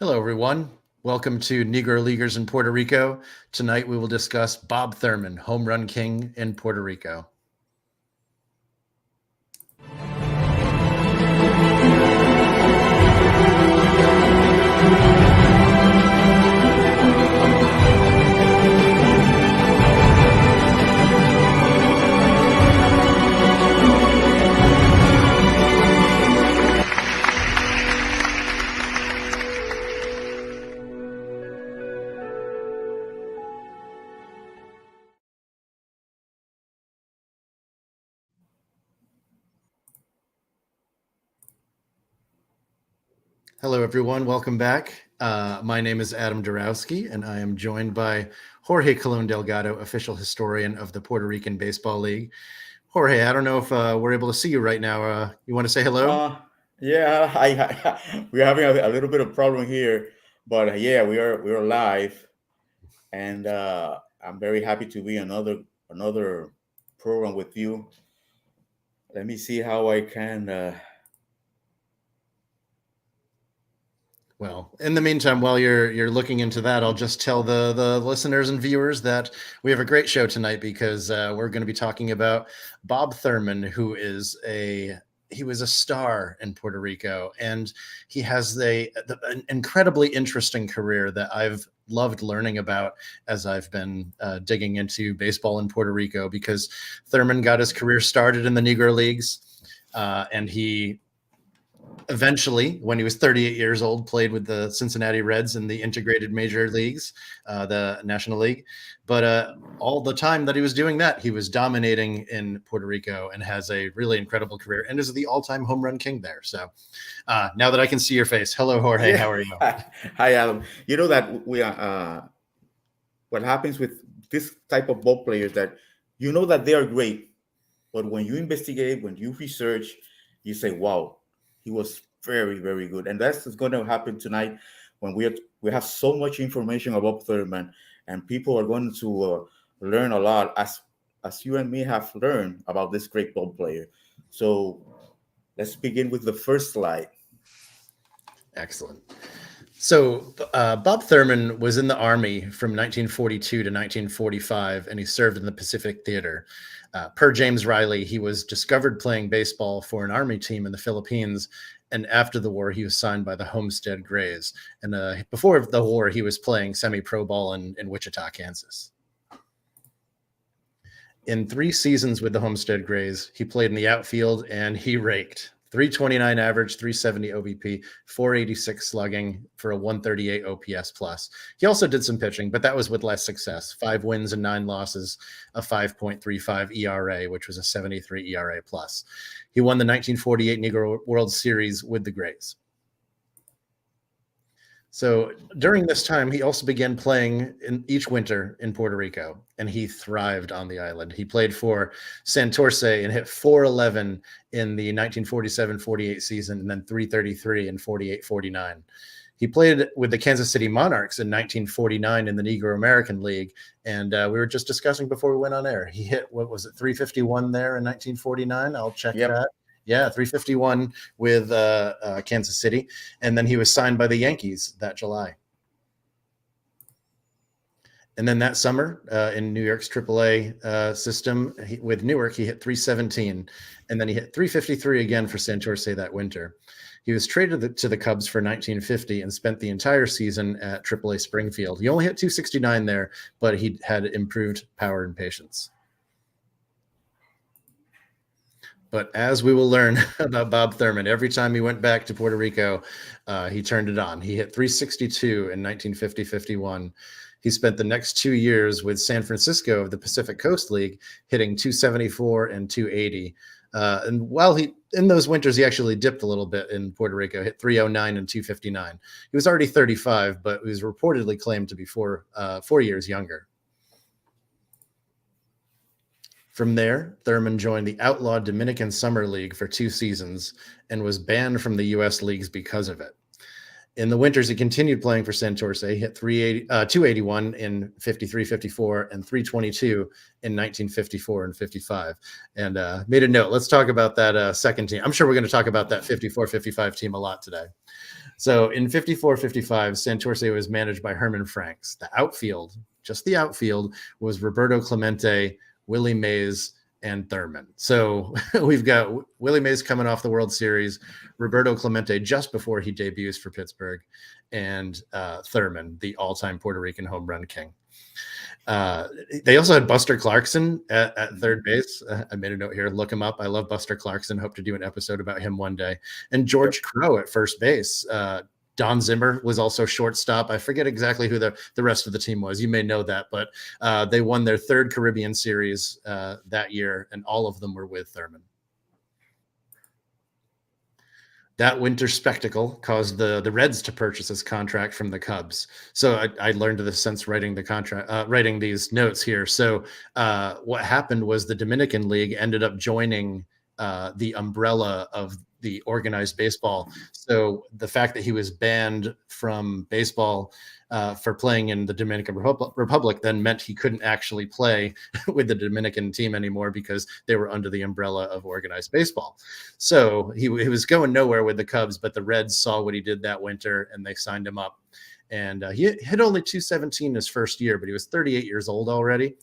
Hello, everyone. Welcome to Negro Leaguers in Puerto Rico. Tonight we will discuss Bob Thurman, home run king in Puerto Rico. Hello, everyone. Welcome back. My name is Adam Dorowski, and I am joined by Jorge Colon Delgado, official historian of the Puerto Rican Baseball League. Jorge, I don't know if we're able to see you right now. You want to say hello? Yeah, we're having a little bit of problem here, but yeah, we are live, and I'm very happy to be another program with you. Let me see how I can. Well, in the meantime, while you're looking into that, I'll just tell the listeners and viewers that we have a great show tonight because we're going to be talking about Bob Thurman, who is he was a star in Puerto Rico, and he has an incredibly interesting career that I've loved learning about as I've been digging into baseball in Puerto Rico, because Thurman got his career started in the Negro Leagues, and he eventually, when he was 38 years old, played with the Cincinnati Reds in the integrated major leagues, the National League. But all the time that he was doing that, he was dominating in Puerto Rico and has a really incredible career and is the all-time home run king there. So now that I can see your face, hello, Jorge. Yeah. How are you? Hi, Adam. You know that we are. What happens with this type of ball players that you know that they are great, but when you investigate, when you research, you say, "Wow, he was very, very good," and that's going to happen tonight when we have so much information about Thurman, and people are going to learn a lot as you and me have learned about this great ball player. So let's begin with the first slide. Excellent. So Bob Thurman was in the Army from 1942 to 1945, and he served in the Pacific Theater. Per James Riley, he was discovered playing baseball for an Army team in the Philippines, and after the war, he was signed by the Homestead Grays. And before the war, he was playing semi-pro ball in Wichita, Kansas. In 3 seasons with the Homestead Grays, he played in the outfield, and he raked. 329 average, 370 OBP, 486 slugging for a 138 OPS plus. He also did some pitching, but that was with less success. 5 wins and 9 losses, a 5.35 ERA, which was a 73 ERA plus. He won the 1948 Negro World Series with the Grays. So during this time, he also began playing in each winter in Puerto Rico, and he thrived on the island. He played for Santurce and hit 411 in the 1947-48 season, and then 333 in 48-49. He played with the Kansas City Monarchs in 1949 in the Negro American League, and we were just discussing before we went on air. He hit, 351 there in 1949? I'll check that. Yeah, 351 with Kansas City. And then he was signed by the Yankees that July. And then that summer in New York's AAA system with Newark, he hit 317. And then he hit 353 again for Santurce that winter. He was traded to the Cubs for 1950 and spent the entire season at AAA Springfield. He only hit 269 there, but he had improved power and patience. But as we will learn about Bob Thurman, every time he went back to Puerto Rico, he turned it on. He hit 362 in 1950-51. He spent the next 2 years with San Francisco of the Pacific Coast League, hitting 274 and 280. And while in those winters, he actually dipped a little bit in Puerto Rico, hit 309 and 259. He was already 35, but he was reportedly claimed to be 4 years younger. From there, Thurman joined the outlawed Dominican Summer League for 2 seasons and was banned from the U.S. leagues because of it. In the winters, he continued playing for Santurce. He hit 281 in 53-54 and 322 in 1954 and 55. And made a note. Let's talk about that second team. I'm sure we're going to talk about that 54-55 team a lot today. So in 54-55, Santurce was managed by Herman Franks. The outfield, just the outfield, was Roberto Clemente, Willie Mays, and Thurman. So we've got Willie Mays coming off the World Series, Roberto Clemente just before he debuts for Pittsburgh, and Thurman, the all-time Puerto Rican home run king. They also had Buster Clarkson at third base. I made a note here. Look him up. I love Buster Clarkson. Hope to do an episode about him one day. And George Crowe at first base. Don Zimmer was also shortstop. I forget exactly who the rest of the team was. You may know that, but they won their third Caribbean series that year, and all of them were with Thurman. That winter spectacle caused the Reds to purchase his contract from the Cubs. So I learned this since writing the contract, writing these notes here. So what happened was the Dominican League ended up joining the umbrella of the organized baseball. So the fact that he was banned from baseball for playing in the Dominican Republic then meant he couldn't actually play with the Dominican team anymore because they were under the umbrella of organized baseball. So he was going nowhere with the Cubs, but the Reds saw what he did that winter and they signed him up. And he hit only 217 his first year, but he was 38 years old already.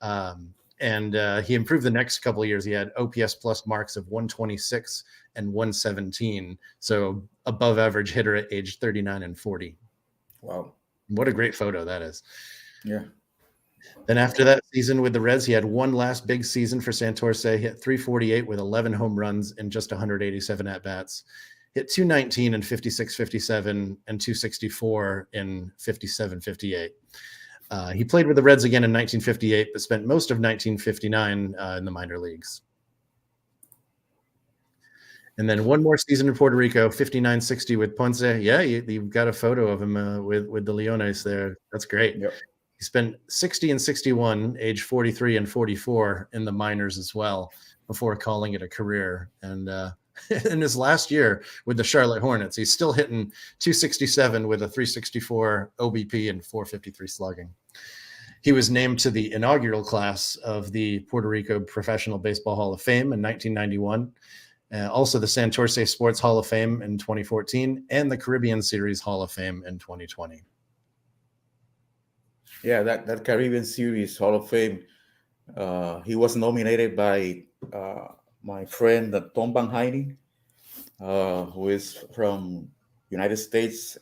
And he improved the next couple of years. He had OPS plus marks of 126 and 117. So above average hitter at age 39 and 40. Wow. What a great photo that is. Yeah. Then after that season with the Reds, he had one last big season for Santurce. Hit 348 with 11 home runs and just 187 at-bats. Hit 219 in 56-57 and 264 in 57-58. He played with the Reds again in 1958, but spent most of 1959 in the minor leagues. And then one more season in Puerto Rico, 59-60 with Ponce. Yeah, you've got a photo of him with the Leones there. That's great. Yep. He spent 60 and 61, age 43 and 44 in the minors as well before calling it a career. And in his last year with the Charlotte Hornets, he's still hitting 267 with a 364 OBP and 453 slugging. He was named to the inaugural class of the Puerto Rico Professional Baseball Hall of Fame in 1991. Also the Santurce Sports Hall of Fame in 2014 and the Caribbean Series Hall of Fame in 2020. Yeah, that Caribbean Series Hall of Fame, he was nominated by my friend Tom Van Heine, who is from United States,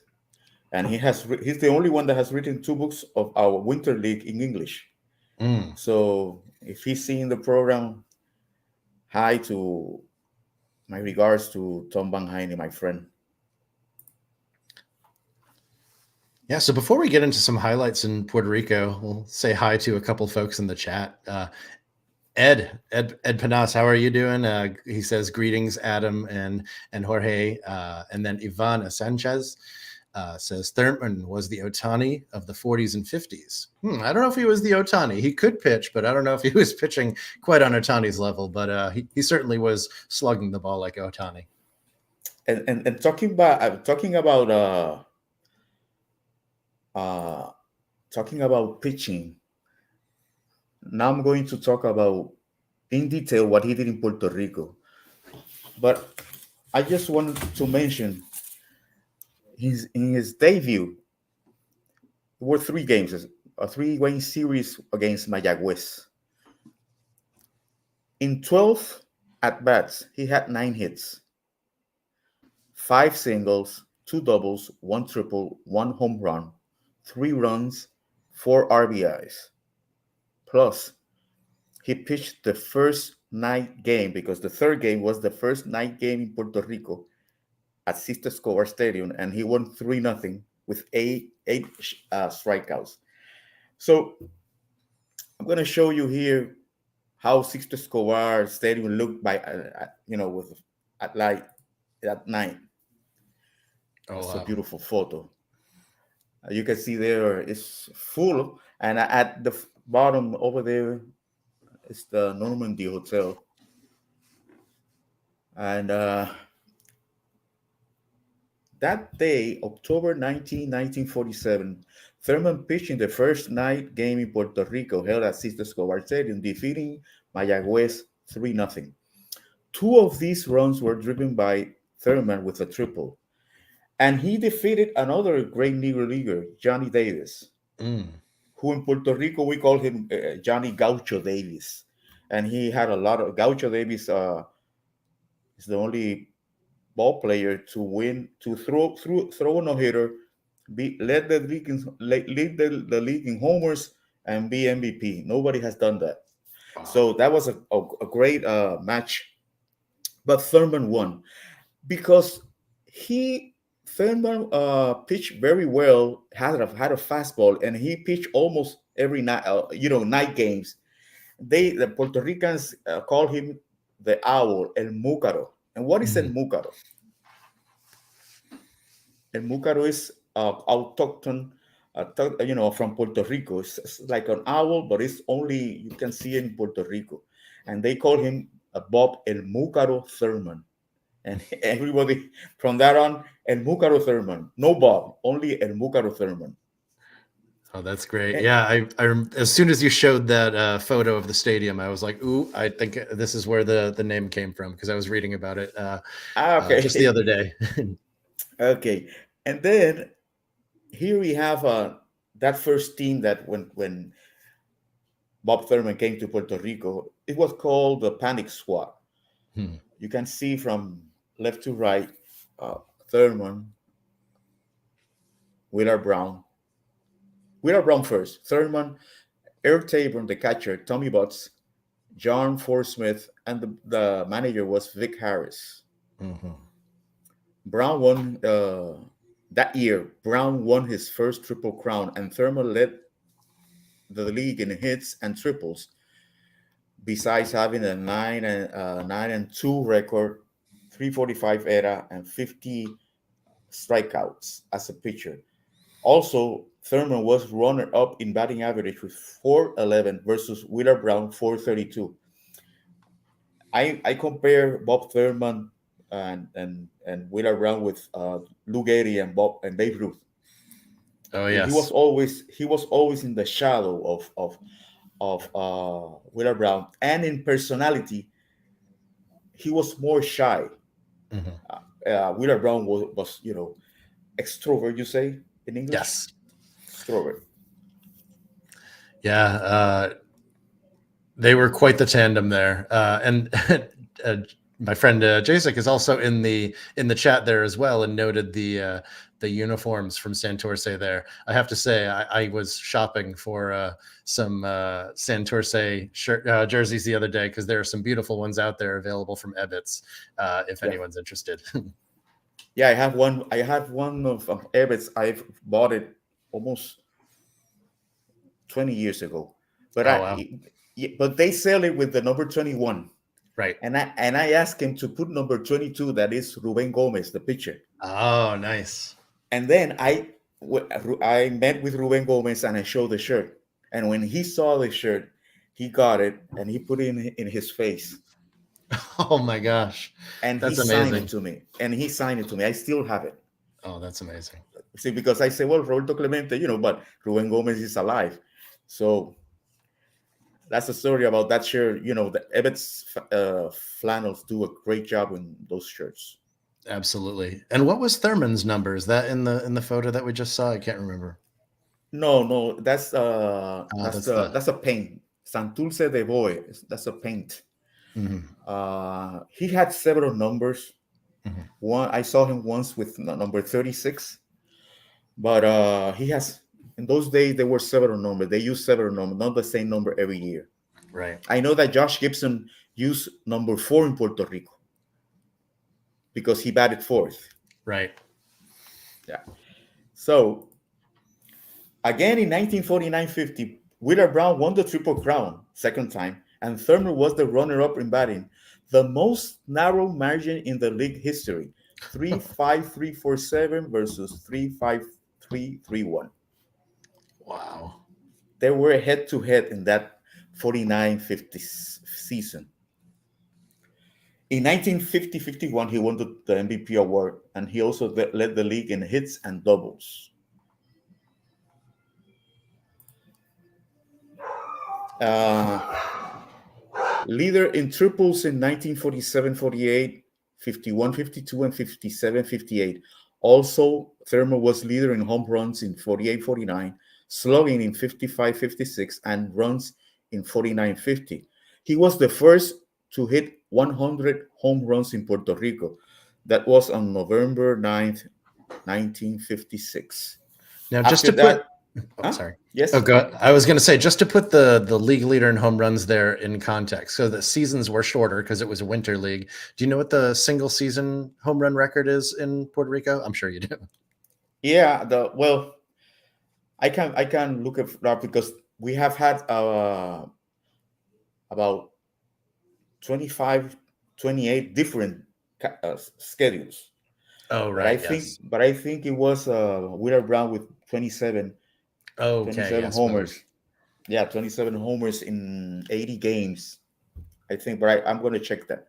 and he's the only one that has written 2 books of our Winter League in English. So if he's seeing the program, my regards to Tom Van Heine, my friend. Yeah, so before we get into some highlights in Puerto Rico, we'll say hi to a couple folks in the chat. Ed Panas, how are you doing? He says greetings, Adam and Jorge. And then Ivana Sanchez says Thurman was the Otani of the 40s and 50s. I don't know if he was the Otani. He could pitch, but I don't know if he was pitching quite on Otani's level. But he certainly was slugging the ball like Otani. And talking about pitching. Now I'm going to talk about in detail what he did in Puerto Rico. But I just wanted to mention in his debut, there were 3 games, a 3-game series against Mayagüez. In 12 at-bats, he had 9 hits, 5 singles, 2 doubles, 1 triple, 1 home run, 3 runs, 4 RBIs. Plus, he pitched the first night game because the 3rd game was the first night game in Puerto Rico at Sisto Escobar Stadium, and he won 3-0 with 8 strikeouts. So I'm going to show you here how Sisto Escobar Stadium looked at night. Oh, It's wow. a beautiful photo. You can see there it's full, and at the bottom over there is the Normandy Hotel. And that day, October 19, 1947, Thurman pitched in the first night game in Puerto Rico held at Sisto Escobar Stadium, defeating Mayagüez 3-0. 2 of these runs were driven by Thurman with a triple. And he defeated another great Negro leaguer, Johnny Davis, Mm. who in Puerto Rico we call him Johnny Gaucho Davis. And he had a lot of Gaucho Davis. Is the only ball player to win to throw a no hitter, be led the league lead the league in homers and be MVP. Nobody has done that. Wow. So that was a great match. But Thurman won because he Thurman pitched very well, had a fastball, and he pitched almost every night. Night games. The Puerto Ricans call him the owl, el Múcaro. And what is el Mhm. Múcaro? El Múcaro is autochthon, from Puerto Rico. It's like an owl, but it's only you can see it in Puerto Rico, and they call him Bob El Múcaro Thurman. And everybody from that on, El Múcaro Thurman, no Bob, only El Múcaro Thurman. Oh, that's great. Eh, Yeah, as soon as you showed that photo of the stadium, I was like, "Ooh, I think this is where the name came from," because I was reading about it just the okay, other day. okay, and then here we have that first team that when Bob Thurman came to Puerto Rico, it was called the Panic Squad. Hmm. You can see from left to right, uh, Thurman, Willard Brown. Willard Brown first, Thurman, Eric Taborn, the catcher, Tommy Butts, John Forsmith, and the manager was Vic Harris. Mhm. Brown won that year. Brown won his first Triple Crown, and Thurman led the league in hits and triples. Besides having a 9-2 record, 345 ERA, and 50 strikeouts as a pitcher. Also, Thurman was runner-up in batting average with 411 versus Willard Brown 432. I compare Bob Thurman and Willard Brown with Lou Gehrig and Babe Ruth. Oh He yes. was always in the shadow of Willard Brown, and in personality, he was more shy. Mhm. Willard Brown was extrovert. You say in English, Yes. extrovert. Yeah. They were quite the tandem there, and uh, my friend Jacek is also in the chat there as well, and noted the uniforms from Santurce there. I have to say, I was shopping for some Santurce jerseys the other day because there are some beautiful ones out there available from Ebbets, if Yeah, anyone's interested. yeah. I have one. I have one of Abbott's. I've bought it almost 20 years ago, but Oh wow! but they sell it with the number 21. Right. And I asked him to put number 22, that is Ruben Gomez, the pitcher. Oh, nice. And then I met with Ruben Gomez and I showed the shirt. And when he saw the shirt, he got it and he put it in his face Oh my gosh, and he that's signed it amazing. to me. And he signed it to me. I still have it. Oh, that's amazing. See, because I say, well, Roberto Clemente, but Ruben Gomez is alive. So that's the story about that shirt. The Ebbets flannels do a great job in those shirts. Absolutely. And what was Thurman's number? Is that in the photo that we just saw? I can't remember. No, no, that's That's the. a paint. Santurce de Boy. That's a paint. Mhm, He had several numbers. mhm. One, I saw him once with number 36, but he has. In those days, there were several numbers. They used several numbers, not the same number every year. Right. I know that Josh Gibson used number 4 in Puerto Rico because he batted fourth. Right. Yeah. So again, in 1949-50, Willard Brown won the Triple Crown second time, and Thurman was the runner-up in batting. The most narrow margin in the league history: 3.5347 versus 3.5331. Wow. They were head-to-head in that 49-50 season. In 1950-51, he won the MVP award, and he also led the league in hits and doubles. Uh, Leader in triples in 1947-48, 51-52, and 57-58. Also, Thurman was leader in home runs in 48-49, slugging in 55-56, and runs in 49-50. He was the first to hit 100 home runs in Puerto Rico. That was on November 9th, 1956. Now, just After to put, that, oh, huh? sorry. Oh, Yes? go. I was going to say just to put the league leader in home runs there in context. So the seasons were shorter because it was a winter league. Do you know what the single season home run record is in Puerto Rico? I'm sure you do. Yeah, I can look it up because we have had about 25, 28 different schedules. Oh, But I right. think Yes. but I think it was Wheeler Brown with 27, Okay. 27 Yes, Willard. homers. Yeah, 27 homers in 80 games, I think. But I'm going to check that.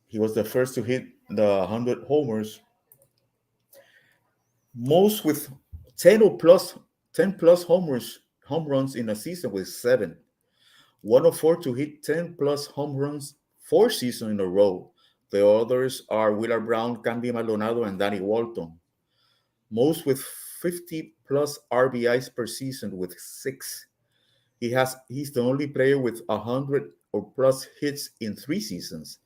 He was the first to hit the 100 homers, most with 10 or plus 10 plus home runs in a season with 7. One of 4 to hit 10 plus home runs 4 seasons in a row. The others are Wheeler Brown, Candy Maldonado, and Danny Walton. Most with 50 plus RBIs per season with 6. He's the only player with 100 or plus hits in 3 seasons.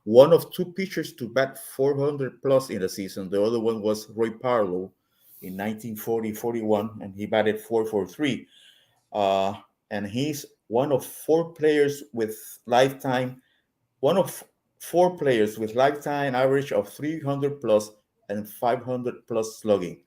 One of 2 pitchers to bat 400 plus in a season. The other one was Roy Parlow in 1940-41, and he batted 443. Uh, and he's one of 4 players with lifetime average of 300 plus and 500 plus slugging.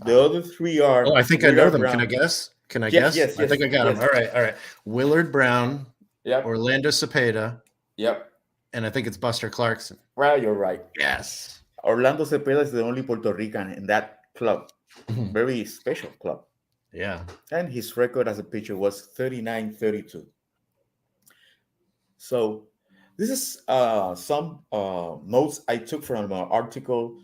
The Wow. other 3 Oh, are I think I know Wheeler them. Can I Brown. guess? Can I Yes, guess? yes, I think yes, I got them. yes. All right. All right. Willard Brown, Yep, Orlando Cepeda, yep. and I think it's Buster Clarkson. Well, you're right. Yes. Orlando Cepeda is the only Puerto Rican in that club. Very special club. Yeah. And his record as a pitcher was 39-32. So this is some notes I took from an article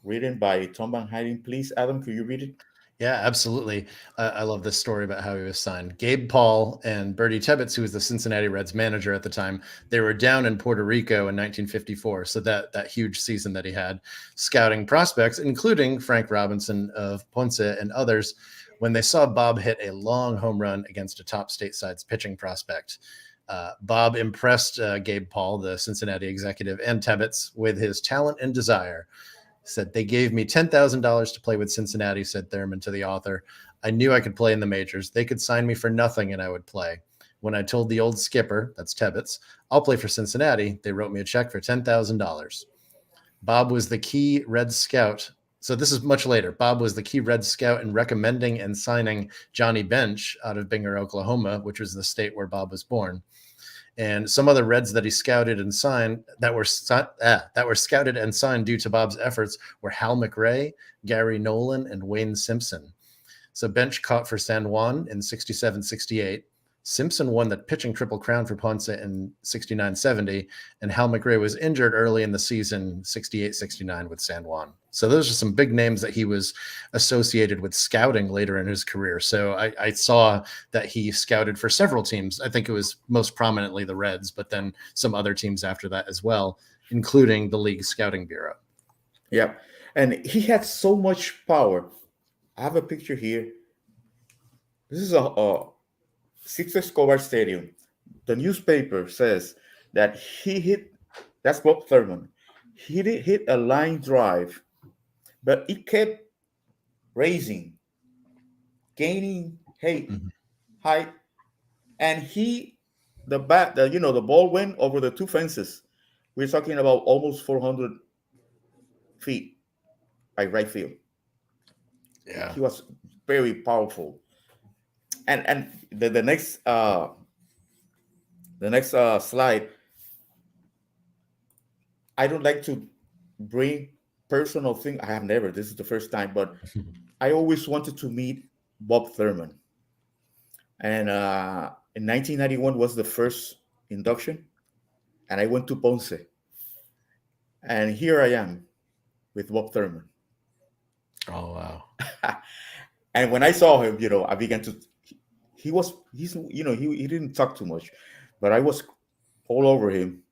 written by Tom Van Hayden. Please, Adam, could you read it? Yeah, absolutely. I love this story about how he was signed. Gabe Paul and Bertie Tebbetts, who was the Cincinnati Reds manager at the time, they were down in Puerto Rico in 1954. So that huge season that he had, scouting prospects, including Frank Robinson of Ponce and others, when they saw Bob hit a long home run against a top stateside's pitching prospect. Bob impressed Gabe Paul, the Cincinnati executive, and Tebbetts with his talent and desire. Said they gave me $10,000 to play with Cincinnati, said Thurman to the author. I knew I could play in the majors. They could sign me for nothing and I would play. When I told the old skipper, that's Tebbetts, I'll play for Cincinnati, they wrote me a check for $10,000. Bob was the key Red Scout. So this is much later. Bob was the key Red Scout in recommending and signing Johnny Bench out of Binger, Oklahoma, which was the state where Bob was born. And some other Reds that he scouted and signed that were scouted and signed due to Bob's efforts were Hal McRae, Gary Nolan, and Wayne Simpson. So Bench caught for San Juan in 67-68. Simpson won the pitching triple crown for Ponce in 69-70, and Hal McRae was injured early in the season 68-69 with San Juan. So those are some big names that he was associated with scouting later in his career. So I saw that he scouted for several teams. I think it was most prominently the Reds, but then some other teams after that as well, including the league scouting bureau. Yeah. And he had so much power. I have a picture here. This is a Six Escobar Stadium. The newspaper says that that's Bob Thurman. He did hit a line drive, but it kept raising, gaining height, and the ball went over the 2 fences. We're talking about almost 400 feet by right field. Yeah. He was very powerful. And the next slide. I don't like to bring personal thing. I have never. This is the first time, but I always wanted to meet Bob Thurman. And in 1991 was the first induction, and I went to Ponce. And here I am with Bob Thurman. Oh, wow. And when I saw him, I began to. He didn't talk too much, but I was all over him.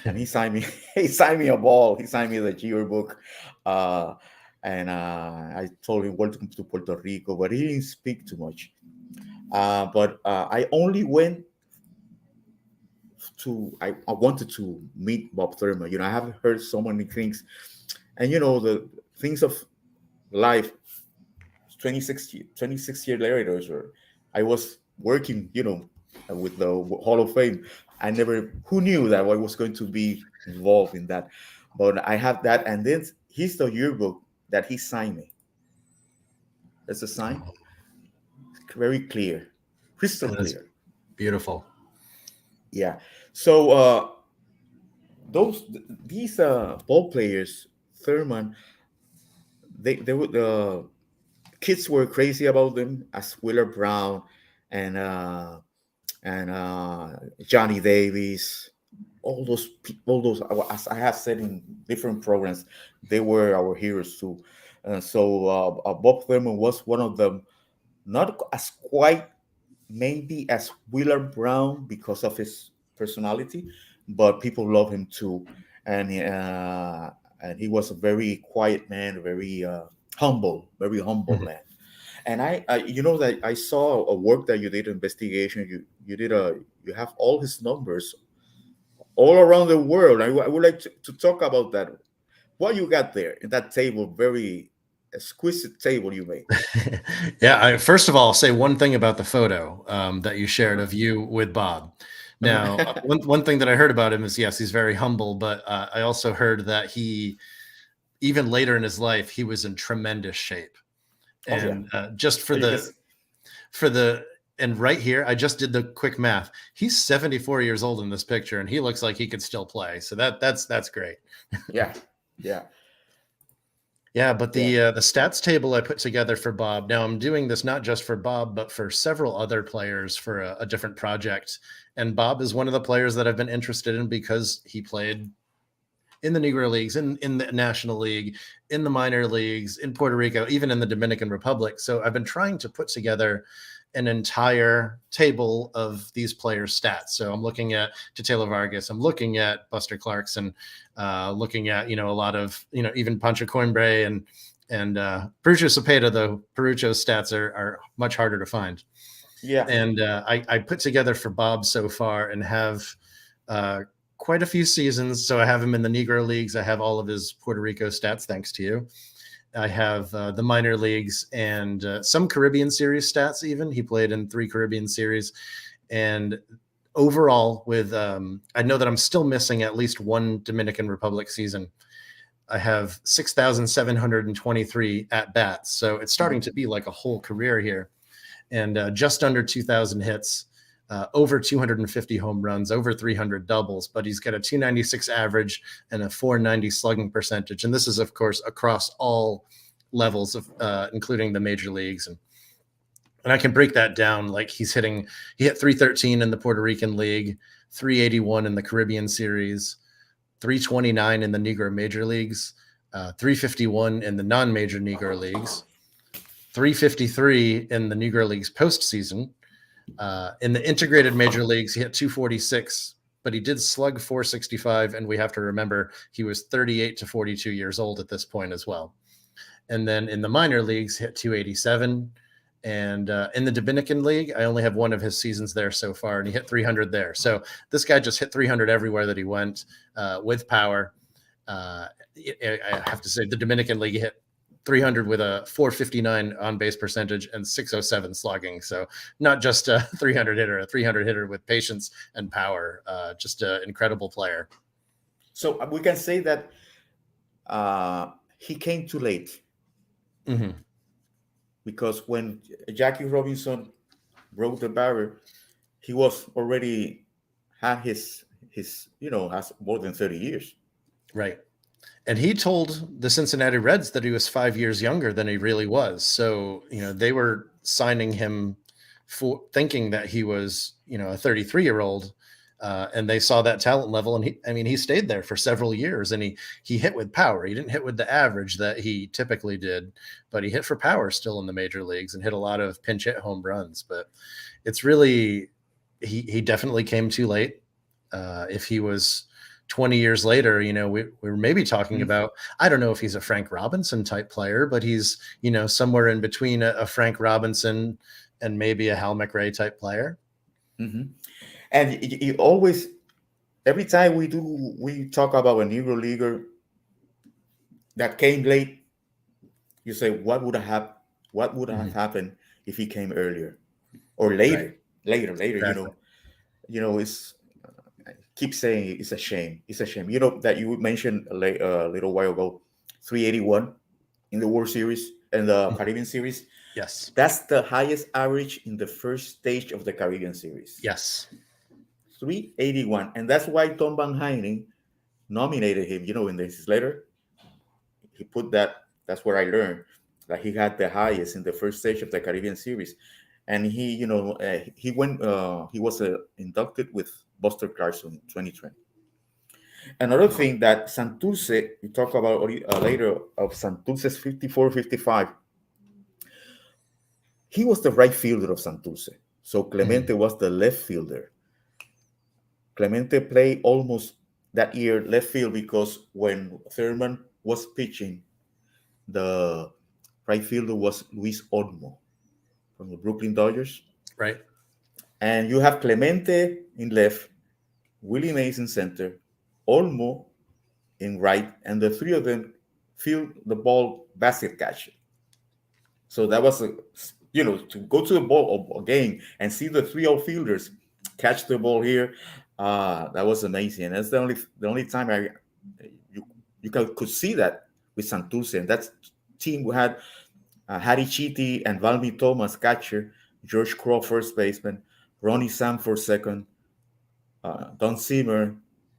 and he signed me. He signed me a ball. He signed me the yearbook, uh, and I told him welcome to Puerto Rico, but he didn't speak too much. But I only went to I wanted to meet Bob Thurman. I have heard so many things, and the things of life. 26 years later, or I was working, with the Hall of Fame. I never, who knew that I was going to be involved in that, but I have that, and then here's the yearbook that he signed me. That's a sign, very clear, crystal That is clear. beautiful. Yeah. So those these ball players, Thurman, they were the kids were crazy about them, as Wheeler Brown and Johnny Davis, all those, as I have said in different programs, they were our heroes too. So Bob Thurman was one of them, not as quite maybe as Wheeler Brown because of his personality, but people love him too, and he was a very quiet man, very humble Mhm. man. And that I saw a work that you did, investigation. You have all his numbers all around the world. I would like to talk about that. What you got there in that table, very exquisite table you made. Yeah, first of all, I'll say one thing about the photo that you shared of you with Bob. Now, one thing that I heard about him is, yes, he's very humble, but I also heard that even later in his life, he was in tremendous shape. Oh yeah, And just for you can. for the, and right here, I just did the quick math. He's 74 years old in this picture, and he looks like he could still play. So that's great. Yeah, yeah, Yeah, but yeah. the stats table I put together for Bob. Now I'm doing this not just for Bob, but for several other players for a different project. And Bob is one of the players that I've been interested in because he played in the Negro Leagues, in the National League, in the minor leagues, in Puerto Rico, even in the Dominican Republic. So I've been trying to put together an entire table of these players' stats. So I'm looking at Tatelo Vargas, I'm looking at Buster Clarkson, looking at a lot of even Pancho Coimbre and Perucho Cepeda. Though Perucho's stats are much harder to find. Yeah. And I put together for Bob so far and have uh, quite a few seasons. So I have him in the Negro Leagues. I have all of his Puerto Rico stats, thanks to you. I have the minor leagues and some Caribbean series stats. Even he played in 3 Caribbean series, and overall, with I know that I'm still missing at least one Dominican Republic season. I have 6,723 at bats, so it's starting to be like a whole career here, and just under 2,000 hits. Over 250 home runs, over 300 doubles, but he's got a 296 average and a 490 slugging percentage. And this is, of course, across all levels of, including the major leagues. And I can break that down. Like he hit 313 in the Puerto Rican League, 381 in the Caribbean Series, 329 in the Negro Major Leagues, 351 in the non-major Negro Leagues, 353 in the Negro Leagues postseason. In the integrated major leagues, he hit 246, but he did slug 465. And we have to remember he was 38 to 42 years old at this point as well. And then in the minor leagues, hit 287. And in the Dominican League, I only have one of his seasons there so far, and he hit 300 there. So this guy just hit 300 everywhere that he went with power. I have to say, the Dominican League hit 300 with a 459 on base percentage and 607 slugging. So not just a 300 hitter, a 300 hitter with patience and power. Just an incredible player. So we can say that he came too late. Mm-hmm. Because when Jackie Robinson broke the barrier, he was already had his has more than 30 years. Right. And he told the Cincinnati Reds that he was 5 years younger than he really was. So, they were signing him for thinking that he was, a 33-year-old. And they saw that talent level. And he stayed there for several years, and he hit with power. He didn't hit with the average that he typically did, but he hit for power still in the major leagues and hit a lot of pinch hit home runs. But it's really, he definitely came too late. If he was 20 years later, we're maybe talking Mhm. about, I don't know if he's a Frank Robinson type player, but he's, somewhere in between a Frank Robinson and maybe a Hal McRae type player. Mhm. And you always, every time we talk about a Negro leaguer that came late, you say, what would have Mhm. happened if he came earlier or Right. later? Exactly. It's keep saying it's a shame. It's a shame. You know that you mentioned a little while ago, 381 in the World Series and the Mhm. Caribbean Series. Yes. That's the highest average in the first stage of the Caribbean Series. Yes. 381, and that's why Tom Van Heining nominated him. In his letter, he put that. That's where I learned that he had the highest in the first stage of the Caribbean Series, and he went. He was inducted with Buster Carson in 2020. Another Wow. thing that Santurce, we talk about later of Santurce's 54-55, he was the right fielder of Santurce. So Mhm. Clemente was the left fielder. Clemente played almost that year left field because when Thurman was pitching, the right fielder was Luis Olmo from the Brooklyn Dodgers. Right. And you have Clemente in left, Willie Mays in center, Olmo in right, and the three of them field the ball basket catch. So that was to go to the ball a game and see the three outfielders catch the ball here. That was amazing. And that's the only time you could see that with Santurce. And that team we had Harry Chiti and Valmy Thomas catcher, George Crow first baseman, Ronnie Sanford second, Don Zimmer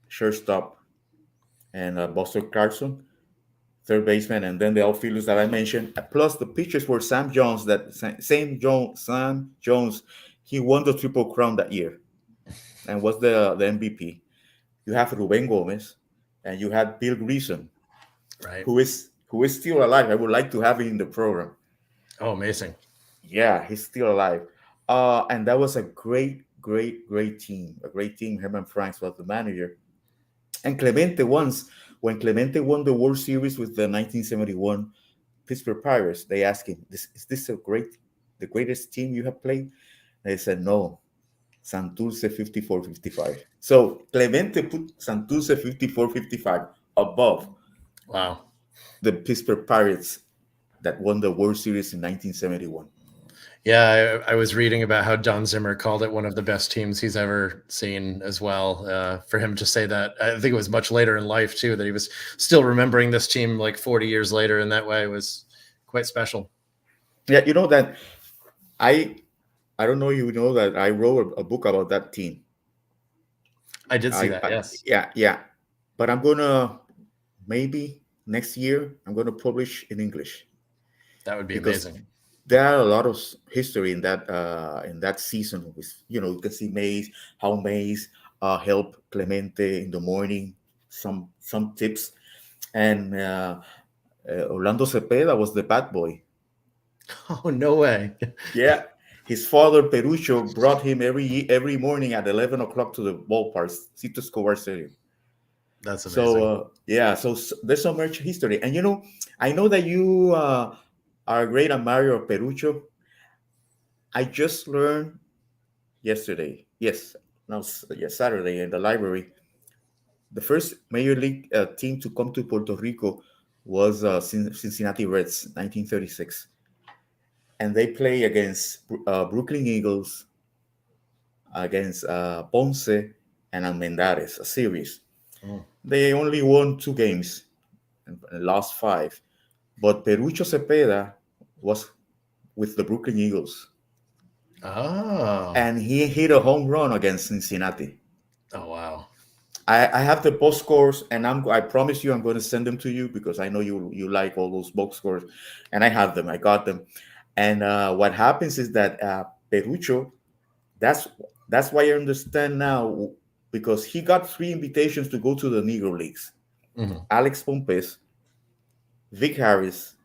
shortstop, and Buster Carson third baseman, and then the outfielders that I mentioned. Plus, the pitchers were Sam Jones. Sam Jones, he won the Triple Crown that year and was the MVP. You have Ruben Gomez, and you had Bill Gleason, Right. who is still alive. I would like to have him in the program. Oh, amazing. Yeah, he's still alive. And that was a great, great, great team. A great team. Herman Franks was the manager. And Clemente once, when Clemente won the World Series with the 1971 Pittsburgh Pirates, they asked him, "Is this the greatest team you have played?" And he said, "No, Santurce 54-55." So Clemente put Santurce 54-55 above Wow. the Pittsburgh Pirates that won the World Series in 1971. Yeah, I was reading about how Don Zimmer called it one of the best teams he's ever seen as well. For him to say that, I think it was much later in life too, that he was still remembering this team like 40 years later in that way was quite special. Yeah, you know that I I don't know you know that I wrote a book about that team. I did see I, that. I Yes, yeah, but I'm gonna maybe next year I'm gonna publish in English that would be because amazing. there are a lot of history in that season. With you can see Mays, how Mays help Clemente in the morning, some tips, and Orlando Cepeda was the bad boy. Oh, no way. Yeah, his father Perucho brought him every morning at 11 o'clock to the ballpark, Cito Escobar Stadium. That's So amazing. yeah, there's so much history, and I know that you are a great admirer of Perucho. I just learned yesterday, yes, no, yes, Saturday in the library, the first major league team to come to Puerto Rico was Cincinnati Reds, 1936, and they play against Brooklyn Eagles, against Ponce and Almendares, a series. Mm. They only won 2 games and lost 5. But Perucho Cepeda was with the Brooklyn Eagles, Oh, and he hit a home run against Cincinnati. oh, wow. I have the box scores, and I promise you I'm going to send them to you because I know you like all those box scores, and I have them. I got them, and what happens is that Perucho, that's that's why I understand now because he got 3 invitations to go to the Negro Leagues. Mhm. Alex Pompez, Vic Harris,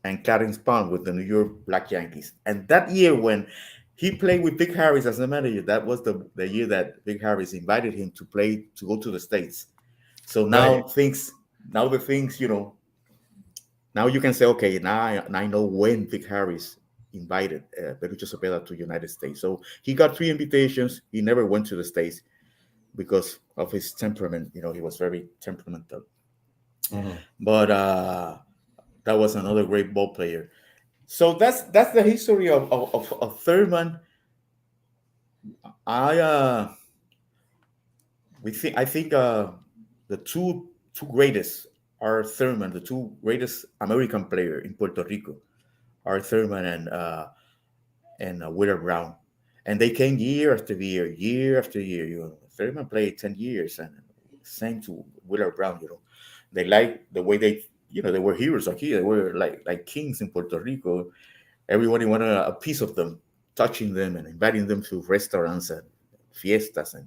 and Clarence Pond with the New York Black Yankees. And that year when He played with Big Harris as the manager. That was the year that Big Harris invited him to play to go to the States. So Right. now the things, now you can say, okay, now I know when Big Harris invited Perucho Cepeda to United States. So he got 3 invitations. He never went to the States because of his temperament. He was very temperamental. Mhm. But that was another great ball player. So that's the history of Thurman. I we think I think the two greatest are Thurman, the two greatest American player in Puerto Rico are Thurman and Wheeler Brown, and they came year after year, year after year. Thurman played 10 years, and same to Wheeler Brown. They like the way they were heroes like here. They were like kings in Puerto Rico. Everybody wanted a piece of them, touching them and inviting them to restaurants and fiestas, and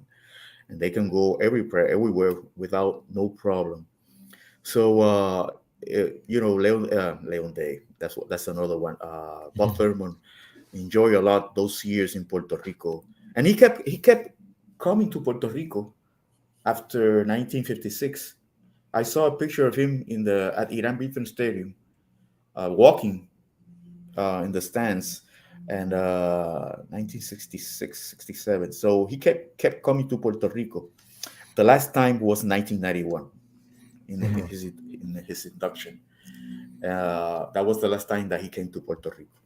they can go everywhere without no problem. So Leon Day. That's another one. Bob Mhm. Thurman enjoyed a lot those years in Puerto Rico, and he kept coming to Puerto Rico after 1956. I saw a picture of him at Iran Beaton Stadium, walking in the stands, and 1966, 67. So he kept coming to Puerto Rico. The last time was 1991 Mhm. in his induction. That was the last time that he came to Puerto Rico.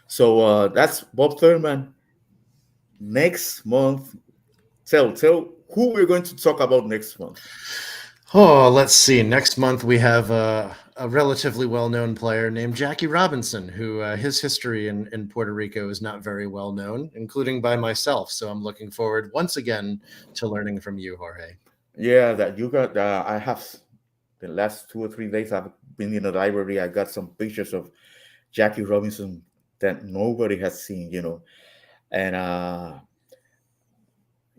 So that's Bob Thurman. Next month, tell who we're going to talk about next month. Oh, let's see. Next month we have a relatively well-known player named Jackie Robinson, who his history in Puerto Rico is not very well known, including by myself. So I'm looking forward once again to learning from you, Jorge. Yeah, that you got. I have the last 2 or 3 days. I've been in the library. I got some pictures of Jackie Robinson that nobody has seen. And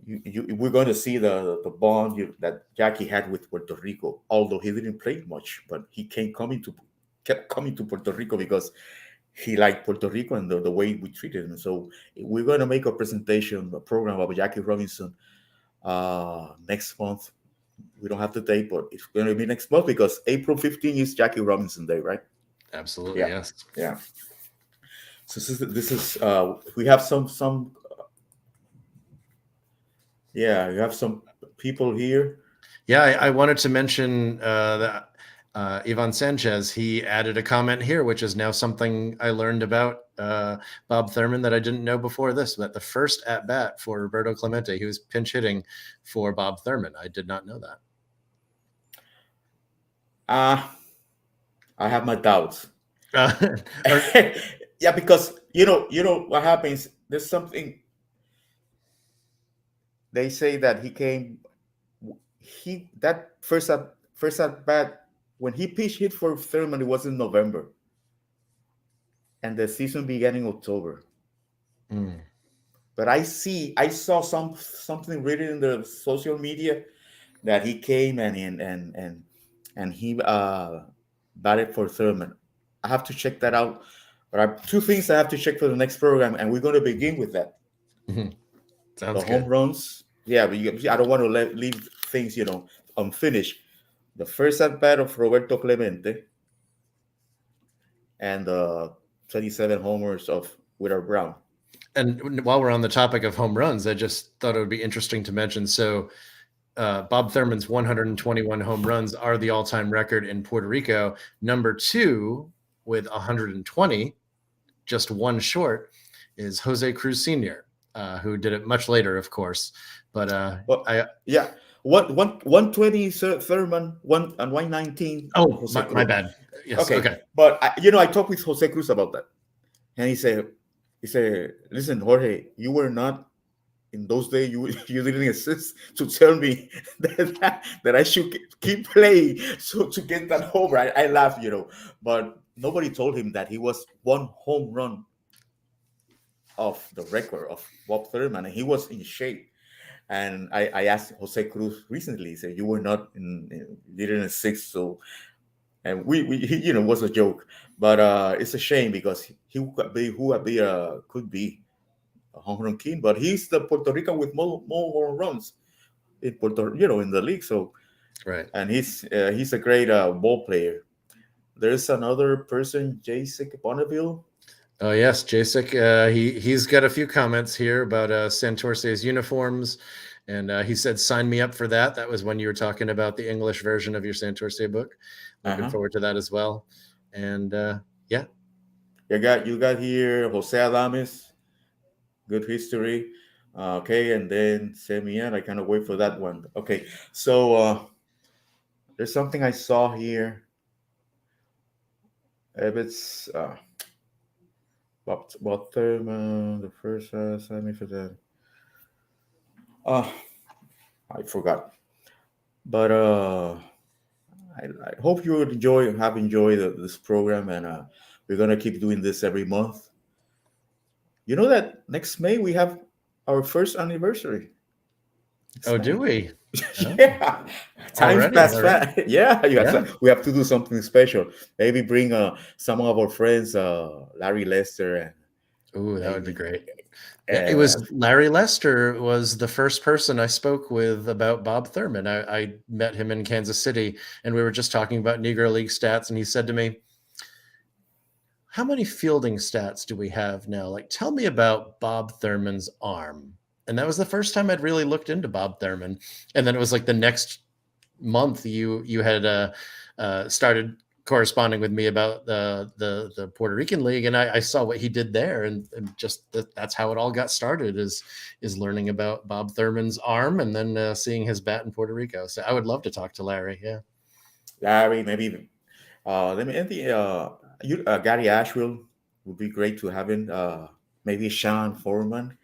we're going to see the bond that Jackie had with Puerto Rico. Although he didn't play much, but he kept coming to Puerto Rico because he liked Puerto Rico and the way we treated him. So we're going to make a program about Jackie Robinson next month. We don't have the date, but it's going to be next month because April 15th is Jackie Robinson Day, right? Absolutely, Yeah, yes. yeah. So this is we have some yeah, you have some people here. Yeah, I wanted to mention that Ivan Sanchez, he added a comment here, which is now something I learned about Bob Thurman that I didn't know before this, that the first at bat for Roberto Clemente, he was pinch hitting for Bob Thurman. I did not know that. Uh, I have my doubts. Or, Yeah, because you know what happens. There's something they say that he came. He that first at bat when he pitched hit for Thurman, it was in November, and the season began in October. mm, But I saw something written in the social media that he came and he batted for Thurman. I have to check that out. But I have 2 things I have to check for the next program, and we're going to begin with that. mhm. The Sounds home good. runs. Yeah, but I don't want to leave things unfinished. The first at bat of Roberto Clemente and the 27 homers of Wheeler Brown. And while we're on the topic of home runs, I just thought it would be interesting to mention. So Bob Thurman's 121 home runs are the all-time record in Puerto Rico. Number two with 120, just one short, is Jose Cruz Sr., who did it much later, of course. But But I yeah, 120 Thurman, 119 oh Jose my Cruz. bad. Yes, Okay, okay. but I talked with Jose Cruz about that, and he said, listen, Jorge, you were not in those days. You you didn't insist to tell me that I should keep playing so to get that home. I laughed, but nobody told him that he was one home run off the record of Bob Thurman, and he was in shape. And I asked Jose Cruz recently. He said, "You were not in didn't insist, so." and was a joke, but it's a shame because he could be a home run king, but he's the Puerto Rican with more home runs in in the league. So, Right. and he's a great ball player. There's another person, Jason Bonneville. Oh yes, Jacek. He's got a few comments here about Santorce's uniforms, and he said, "Sign me up for that." That was when you were talking about the English version of your Santorce book. Looking Uh-huh. forward to that as well. And yeah, You got here Jose Adames, good history. Okay, and then Semian. I kind of wait for that one. Okay, so there's something I saw here. If it's Bob Thurman, the first semi for that. Uh, I forgot. But I hope you would have enjoyed this program, and we're gonna keep doing this every month. You know that next May we have our first anniversary. Next oh, do May. we? Oh, Yeah, time's already, passed all right. fast. Yeah, Yeah. we have to do something special. Maybe bring some of our friends, Larry Lester, and Ooh, that would be maybe great. Yeah, it uh, was Larry Lester was the first person I spoke with about Bob Thurman. I met him in Kansas City, and we were just talking about Negro League stats, and he said to me, how many fielding stats do we have now? Like, tell me about Bob Thurman's arm. And that was the first time I'd really looked into Bob Thurman. And then it was like the next month you had started corresponding with me about the Puerto Rican League, and I saw what he did there, and just that's how it all got started is learning about Bob Thurman's arm, and then seeing his bat in Puerto Rico. So I would love to talk to Larry. Yeah. Larry, maybe let me and the Gary Asheville would be great to have in. Maybe Sean Foreman,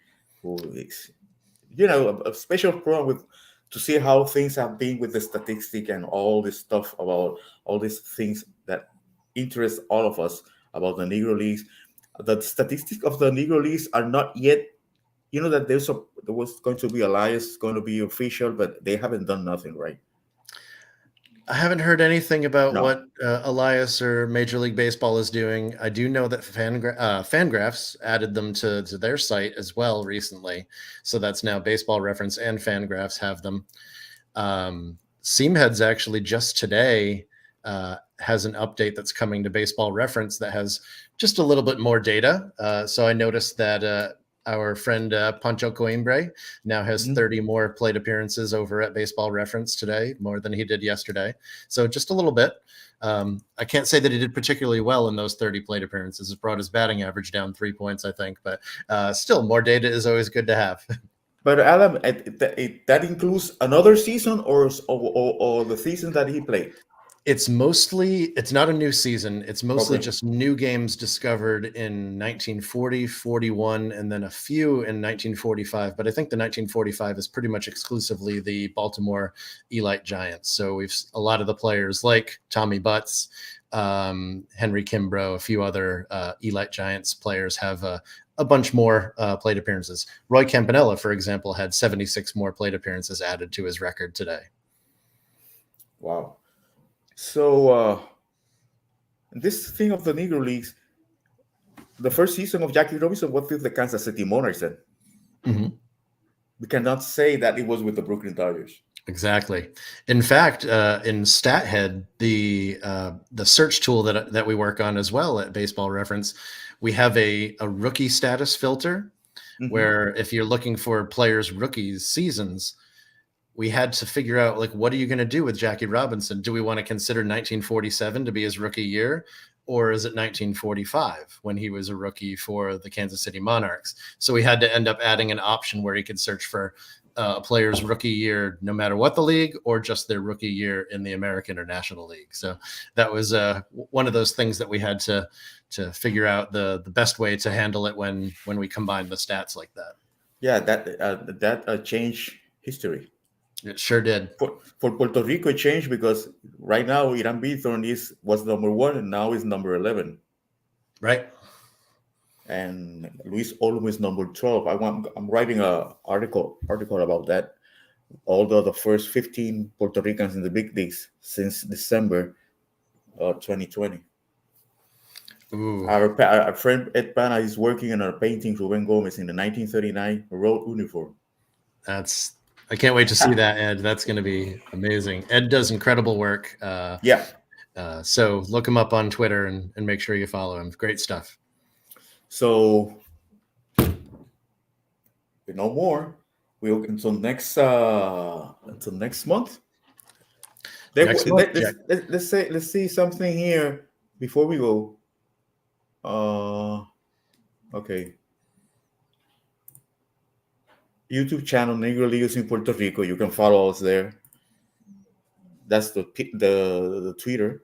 who is a special program with to see how things have been with the statistic and all this stuff about all these things that interest all of us about the Negro Leagues. The statistics of the Negro Leagues are not yet. You know that there was going to be alliance going to be official, but they haven't done nothing, right? I haven't heard anything about No. what Elias or Major League Baseball is doing. I do know that Fangraphs added them to their site as well recently. So that's now Baseball Reference and Fangraphs have them. Seamheads actually just today has an update that's coming to Baseball Reference that has just a little bit more data. So I noticed that our friend Pancho Coimbre now has Mhm. 30 more plate appearances over at Baseball Reference today, more than he did yesterday. So just a little bit. I can't say that he did particularly well in those 30 plate appearances. It brought his batting average down 3 points, I think, but still, more data is always good to have. But Adam, that includes another season or the season that he played. It's not a new season. It's mostly Okay. just new games discovered in 1940, 41, and then a few in 1945. But I think the 1945 is pretty much exclusively the Baltimore Elite Giants. So we've a lot of the players like Tommy Butts, Henry Kimbrough, a few other Elite Giants players have a bunch more plate appearances. Roy Campanella, for example, had 76 more plate appearances added to his record today. Wow. So this thing of the Negro Leagues, the first season of Jackie Robinson was with the Kansas City Monarchs. Then Mm-hmm. we cannot say that it was with the Brooklyn Dodgers. Exactly. In fact, in StatHead, the search tool that we work on as well at Baseball Reference, we have a rookie status filter Hmm. where if you're looking for players' rookies seasons, we had to figure out like what are you going to do with Jackie Robinson? Do we want to consider 1947 to be his rookie year? Or is it 1945 when he was a rookie for the Kansas City Monarchs? So we had to end up adding an option where he could search for a player's rookie year, no matter what the league, or just their rookie year in the American or National League. So that was one of those things that we had to figure out the best way to handle it when we combine the stats like that. Yeah, that changed history. It sure did. For Puerto Rico, it changed because right now Iran Bithorn was number one and now is number 11, Right. and Luis Olmo is number 12. I'm writing a article about that. Although the first 15 Puerto Ricans in the big leagues since December, 2020. Ooh, Our friend Ed Pana is working on a painting Ruben Gomez in the 1939 road uniform. I can't wait to see that, Ed. That's going to be amazing. Ed does incredible work. Yeah. So look him up on Twitter and make sure you follow him. Great stuff. So no more. We'll until next month. Next month, Jack. Let's see something here before we go. Okay. YouTube channel Negro Leagues in Puerto Rico. You can follow us there. That's the Twitter.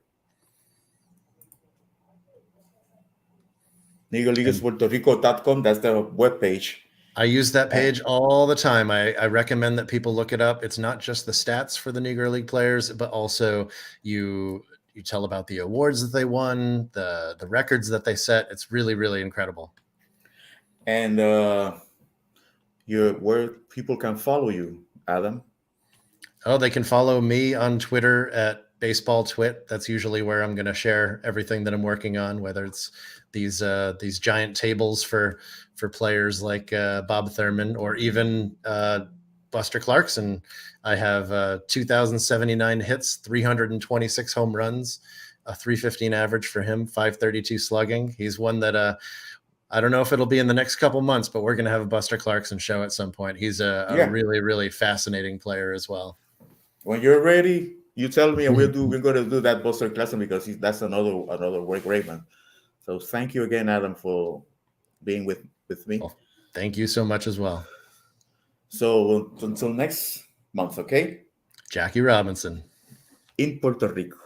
NegroLeaguesPuertoRico.com. That's the webpage. I use that page all the time. I recommend that people look it up. It's not just the stats for the Negro League players, but also you tell about the awards that they won, the records that they set. It's really, really incredible. And where people can follow you, Adam? Oh, they can follow me on Twitter at Baseball Twit. That's usually where I'm going to share everything that I'm working on, whether it's these giant tables for players like Bob Thurman or even Buster Clarkson. I have 2,079 hits, 326 home runs, a 315 average for him, 532 slugging. He's one that I don't know if it'll be in the next couple months, but we're going to have a Buster Clarkson show at some point. He's a really, really fascinating player as well. When you're ready, you tell me, and we're going to do that Buster Clarkson because that's another great man. So thank you again, Adam, for being with me. Well, thank you so much as well. So until next month, okay? Jackie Robinson in Puerto Rico.